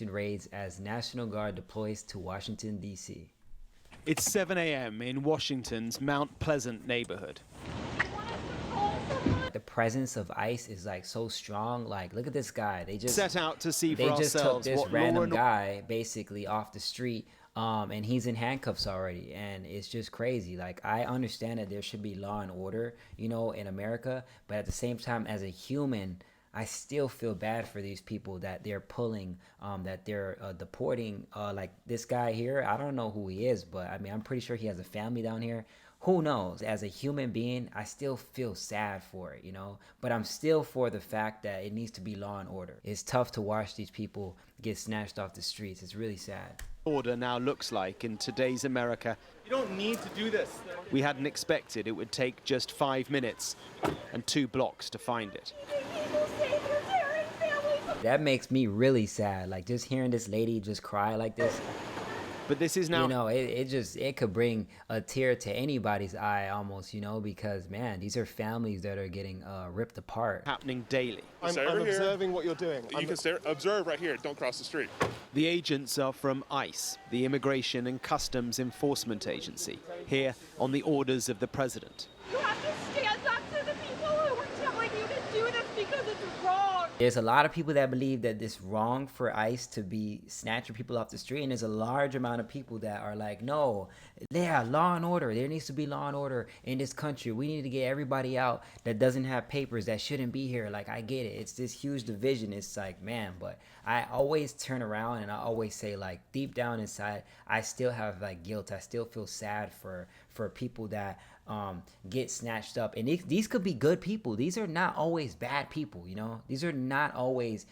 Raids as National Guard deploys to Washington, D.C. It's 7 a.m. in Washington's Mount Pleasant neighborhood. The presence of ICE is like so strong. Like, look at this guy. They just set out to see for they just took ourselves this what random guy basically off the street, and he's in handcuffs already, and it's just crazy. Like, I understand that there should be law and order, you know, in America, but at the same time, as a human, I still feel bad for these people that they're pulling, that they're deporting. Like this guy here, I don't know who he is, but I mean, I'm pretty sure he has a family down here. Who knows? As a human being, I still feel sad for it, you know? But I'm still for the fact that it needs to be law and order. It's tough to watch these people get snatched off the streets. It's really sad. Order now looks like in today's America. You don't need to do this. We hadn't expected it would take just 5 minutes and 2 blocks to find it. That makes me really sad. Like, just hearing this lady just cry like this. But this is now, you know, it could bring a tear to anybody's eye almost, you know, because man, these are families that are getting ripped apart. Happening daily. I'm observing what you're doing. You can observe right here. Don't cross the street. The agents are from ICE, the Immigration and Customs Enforcement Agency, here on the orders of the president. You have to stand up to the people who are telling you to do this because it's wrong. There's a lot of people that believe that it's wrong for ICE to be snatching people off the street, and there's a large amount of people that are like, no, yeah, law and order. There needs to be law and order in this country. We need to get everybody out that doesn't have papers, that shouldn't be here. Like, I get it. It's this huge division. It's like, man, but I always turn around and I always say, like, deep down inside, I still have like guilt. I still feel sad for people that get snatched up, and these could be good people. These are not always bad people, you know. These are not always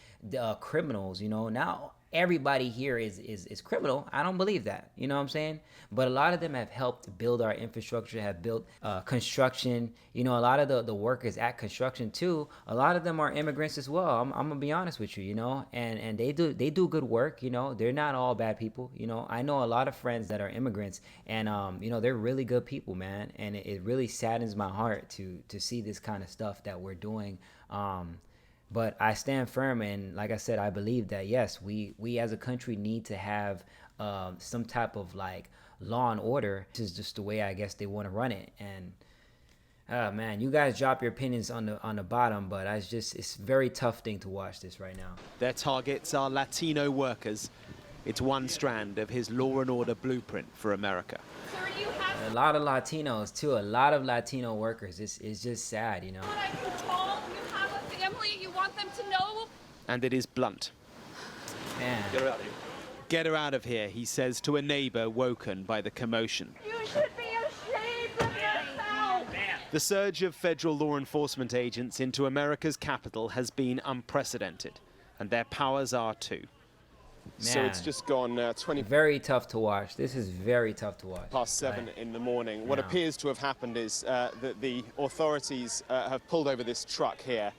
criminals, you know. Now everybody here is criminal. I don't believe that, you know what I'm saying? But a lot of them have helped build our infrastructure, have built construction. You know, a lot of the workers at construction too, a lot of them are immigrants as well. I'm gonna be honest with you, you know, and they do good work, you know. They're not all bad people, you know. I know a lot of friends that are immigrants, and you know, they're really good people, man. And it really saddens my heart to see this kind of stuff that we're doing. But I stand firm, and like I said, I believe that yes, we as a country need to have some type of like law and order. This is just the way I guess they want to run it. And man, you guys drop your opinions on the bottom, but it's very tough thing to watch this right now. Their targets are Latino workers. It's one strand of his law and order blueprint for America. Sir, you have A lot of Latinos too, a lot of Latino workers. It's just sad, you know. what I've been told. You have a family. You want them to know. And it is blunt. Man. Get her out of here. Get her out of here, he says to a neighbor woken by the commotion. You should be ashamed of yourself. The surge of federal law enforcement agents into America's capital has been unprecedented, and their powers are too. So Man. it's just gone 20 Very tough to watch. This is very tough to watch. past 7 Right. in the morning. What Yeah. appears to have happened is that the authorities have pulled over this truck here.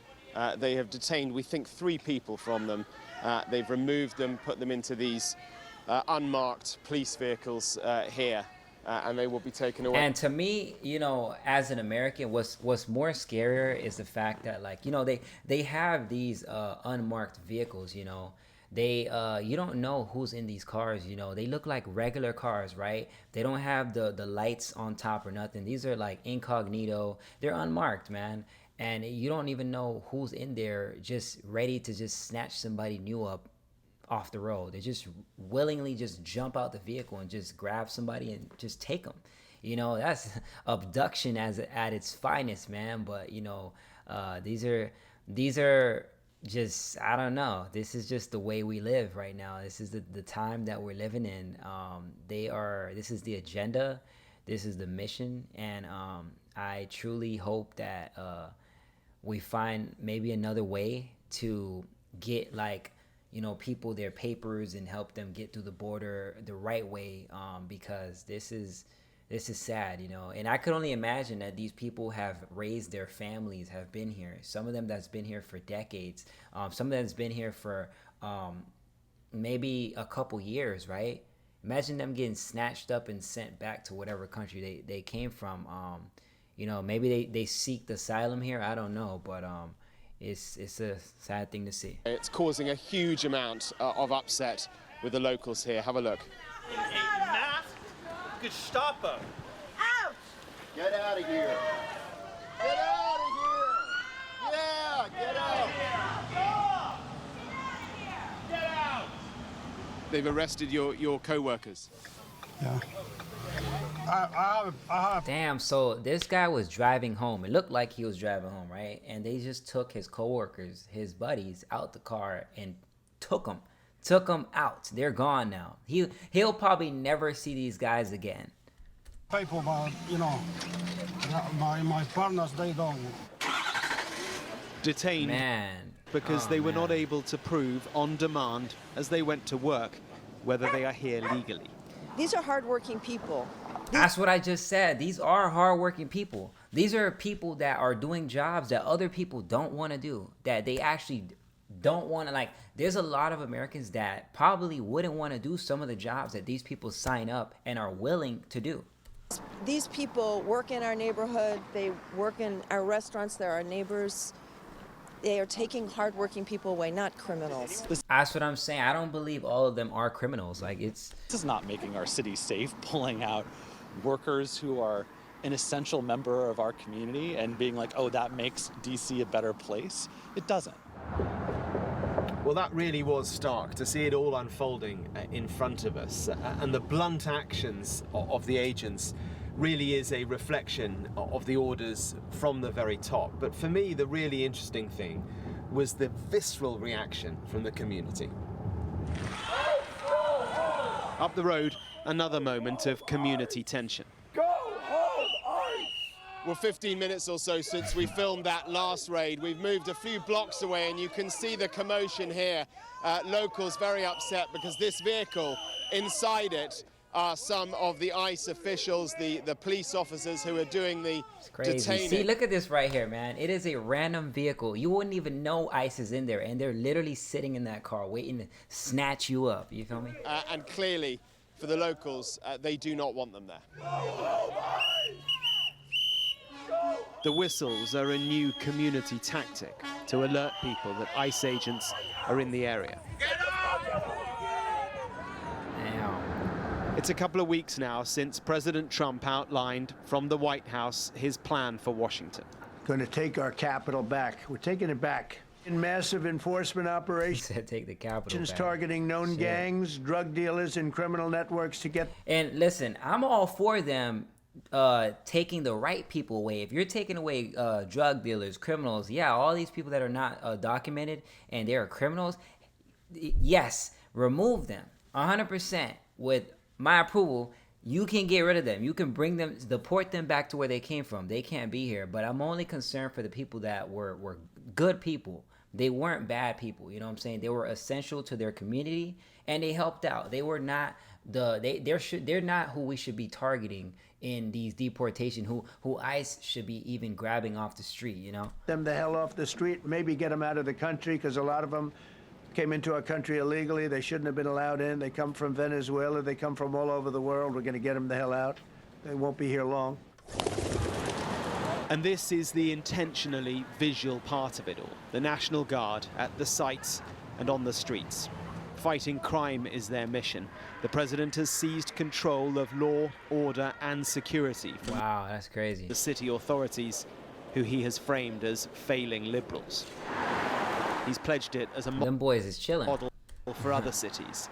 They have detained, we think, 3 people from them. They've removed them, put them into these unmarked police vehicles here, and they will be taken away. And to me, you know, as an American, what's more scarier is the fact that, like, you know, they have these unmarked vehicles, you know. They you don't know who's in these cars, you know. They look like regular cars, right? They don't have the lights on top or nothing. These are like incognito. They're unmarked, man. And you don't even know who's in there, just ready to just snatch somebody new up off the road. They just willingly just jump out the vehicle and just grab somebody and just take them. You know, that's abduction at its finest, man. But you know, these are just, I don't know. This is just the way we live right now. This is the time that we're living in. This is the agenda. This is the mission. And I truly hope that we find maybe another way to get, like, you know, people their papers and help them get through the border the right way, because this is sad, you know. And I could only imagine that these people have raised their families, have been here. Some of them that's been here for decades. Some of them that's been here for maybe a couple years, right? Imagine them getting snatched up and sent back to whatever country they came from. You know, maybe they seeked asylum here. I don't know, but it's a sad thing to see. It's causing a huge amount of upset with the locals here. Have a look. Gestapo. Get out of here. Get out of here. Yeah, get out. They've arrested your co-workers. Yeah. I have. Damn, so this guy was driving home. It looked like he was driving home, right? And they just took his coworkers, his buddies, out the car and took them out. They're gone now. He'll probably never see these guys again. People, but you know, my partners, they don't. Detained Man. because Oh, they were man. not able to prove on demand as they went to work whether they are here legally. These are hardworking people. That's what I just said. These are hardworking people. These are people that are doing jobs that other people don't want to do, that they actually don't want to. Like, there's a lot of Americans that probably wouldn't want to do some of the jobs that these people sign up and are willing to do. These people work in our neighborhood. They work in our restaurants. They're our neighbors. They are taking hardworking people away, not criminals. That's what I'm saying. I don't believe all of them are criminals. Like, it's This is not making our city safe, pulling out workers who are an essential member of our community and being like, oh, that makes DC a better place. It doesn't. Well, that really was stark to see it all unfolding in front of us. And the blunt actions of the agents really is a reflection of the orders from the very top. But for me, the really interesting thing was the visceral reaction from the community. Up the road, another moment of community tension. Well, 15 minutes or so since we filmed that last raid, we've moved a few blocks away and you can see the commotion here. Locals very upset because this vehicle, inside it, are some of the ICE officials, the police officers who are doing the crazy. detaining. See, look at this right here, man. It is a random vehicle. You wouldn't even know ICE is in there, and they're literally sitting in that car waiting to snatch you up. You feel me? And clearly, for the locals, they do not want them there. The whistles are a new community tactic to alert people that ICE agents are in the area. Damn. It's a couple of weeks now since President Trump outlined from the White House his plan for Washington. Going to take our capital back. We're taking it back. In massive enforcement He operations said take the capital back. targeting known Shit. gangs, drug dealers, and criminal networks to get. And listen, I'm all for them taking the right people away. If you're taking away drug dealers, criminals, yeah, all these people that are not documented and they're criminals, yes, remove them 100% with my approval. You can get rid of them. You can bring them, deport them back to where they came from. They can't be here. But I'm only concerned for the people that were good people. They weren't bad people. You know what I'm saying? They were essential to their community and they helped out. They were not they're not who we should be targeting in these deportation, who ICE should be even grabbing off the street, you know? Them the hell off the street, maybe get them out of the country, because a lot of them came into our country illegally. They shouldn't have been allowed in. They come from Venezuela. They come from all over the world. We're going to get them the hell out. They won't be here long. And this is the intentionally visual part of it all. The National Guard at the sites and on the streets. Fighting crime is their mission. The president has seized control of law, order and security from Wow, that's crazy. the city authorities, who he has framed as failing liberals. He's pledged it as a Them boys is chilling. model for other cities.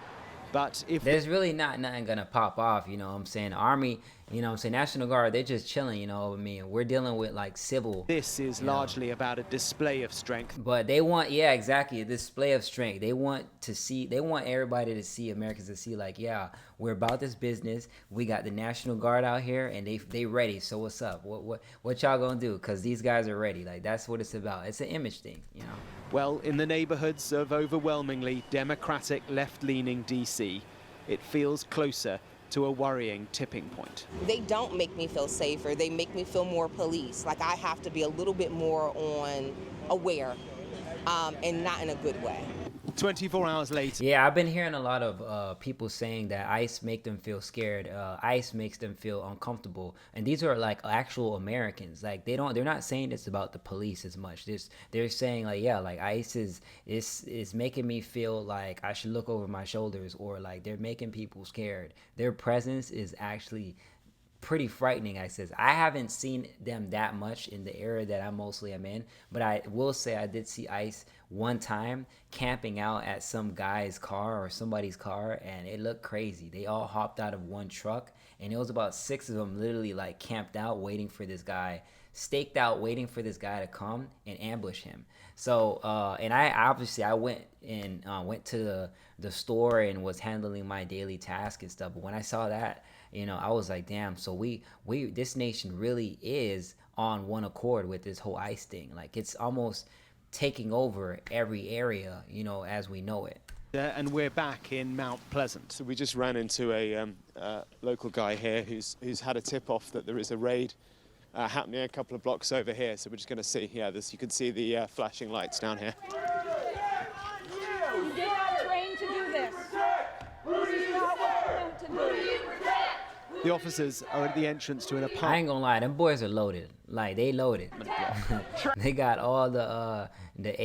But if There's really nothing gonna pop off, you know what I'm saying? Army, you know what I'm saying? National Guard, they're just chilling, you know what I mean? We're dealing with like civil. this is largely about a display of strength, But they want, yeah, exactly, a display of strength. They want everybody to see, Americans to see, like, yeah, we're about this business. We got the National Guard out here, and they ready. So what's up? What y'all gonna do? Because these guys are ready. Like, that's what it's about. It's an image thing, you know? well, in the neighborhoods of overwhelmingly democratic left-leaning DC, it feels closer to a worrying tipping point. They don't make me feel safer. They make me feel more police. Like I have to be a little bit more aware, and not in a good way. 24 hours later. Yeah, I've been hearing a lot of people saying that ICE make them feel scared. ICE makes them feel uncomfortable, and these are like actual Americans. Like they're not saying this about the police as much. They're saying like, yeah, like ICE is making me feel like I should look over my shoulders, or like they're making people scared. Their presence is actually pretty frightening. I says I haven't seen them that much in the area that I mostly am in, but I will say I did see ICE one time camping out at some guy's car or somebody's car, and it looked crazy. They all hopped out of one truck, and it was about 6 of them literally like camped out waiting for this guy, staked out waiting for this guy to come and ambush him. So and I went to the store and was handling my daily task and stuff, but when I saw that, you know, I was like, damn, so we this nation really is on one accord with this whole ICE thing. Like it's almost taking over every area, you know, as we know it. And we're back in Mount Pleasant. So we just ran into a local guy here who's had a tip off that there is a raid happening a couple of blocks over here. So we're just going to see, yeah, you can see the flashing lights down here. You did not train to do this. This is not what we're meant to do. The officers are at the entrance to an apartment. I ain't gonna lie, them boys are loaded. Like they loaded. They got all the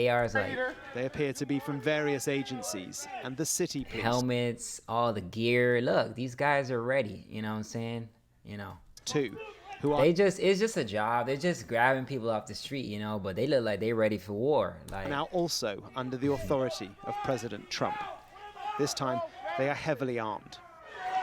ARs, like They appear to be from various agencies and the city police. helmets, all the gear. Look, these guys are ready. You know what I'm saying? You know. Too, who are It's just a job. They're just grabbing people off the street, you know, but they look like they're ready for war. Like now also under the authority of President Trump. This time they are heavily armed.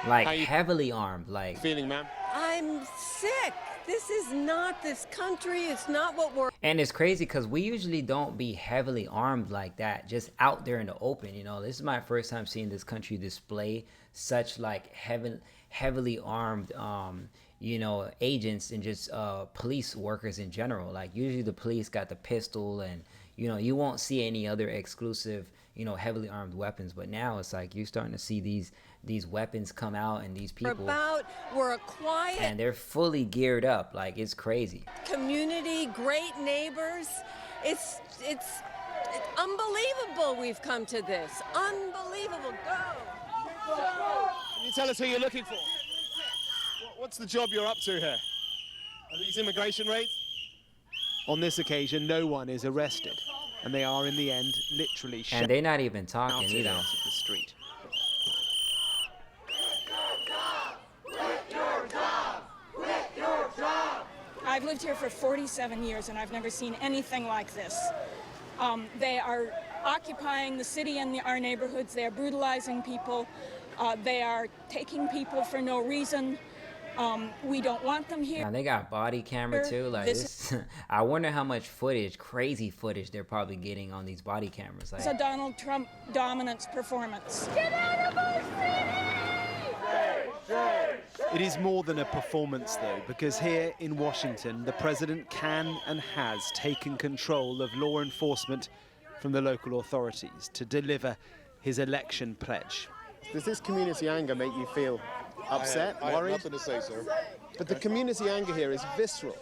like heavily armed. Like Feeling, ma'am? I'm sick. This is not this country. It's not what we're. And it's crazy because we usually don't be heavily armed like that, just out there in the open. You know, this is my first time seeing this country display such like heavily armed, you know, agents and just police workers in general. Like usually the police got the pistol, and you know you won't see any other exclusive, you know, heavily armed weapons. But now it's like you're starting to see these weapons come out, and these people. We're a quiet and they're fully geared up. Like it's crazy. community, great neighbors. It's unbelievable we've come to this. Unbelievable. Go. Can you tell us who you're looking for? What's the job you're up to here? Are these immigration raids? On this occasion, no one is arrested, and they are in the end literally shot And they're not even talking out either. of the street. I've lived here for 47 years and I've never seen anything like this. They are occupying the city and our neighborhoods. They are brutalizing people. They are taking people for no reason. We don't want them here. And they got body camera too. Like this, I wonder how much footage, crazy footage, they're probably getting on these body cameras. It's Like a Donald Trump dominance performance. Get out of our city! It is more than a performance, though, because here in Washington, the president can and has taken control of law enforcement from the local authorities to deliver his election pledge. Does this community anger make you feel upset, I have worried? nothing to say, sir. But the community anger here is visceral.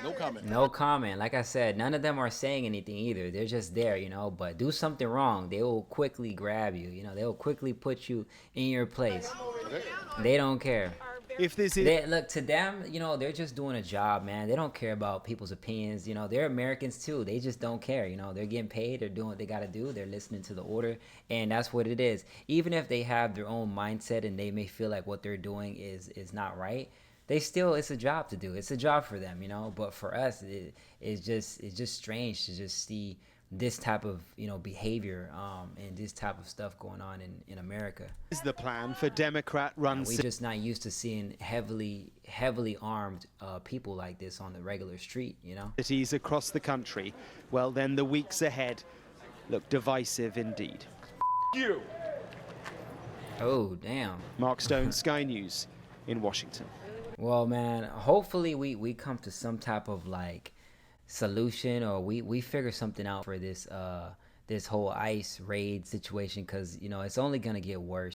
No comment. no comment. Like I said, none of them are saying anything either. They're just there, you know. But do something wrong, they will quickly grab you. You know, they will quickly put you in your place. They don't care. If this is Look, to them, you know, they're just doing a job, man. They don't care about people's opinions. You know, they're Americans too. They just don't care. You know, they're getting paid. They're doing what they got to do. They're listening to the order. And that's what it is. Even if they have their own mindset and they may feel like what they're doing is not right, it's a job to do. It's a job for them, you know. But for us, it's just strange to just see this type of, you know, behavior and this type of stuff going on in America. is the plan for Democrat-run We're just not used to seeing heavily armed people like this on the regular street, you know? cities across the country, well, then the weeks ahead look divisive indeed. You. Oh, damn. Mark Stone, Sky News in Washington. Well, man, hopefully we come to some type of, like, solution, or we figure something out for this this whole ICE raid situation, because, you know, it's only going to get worse.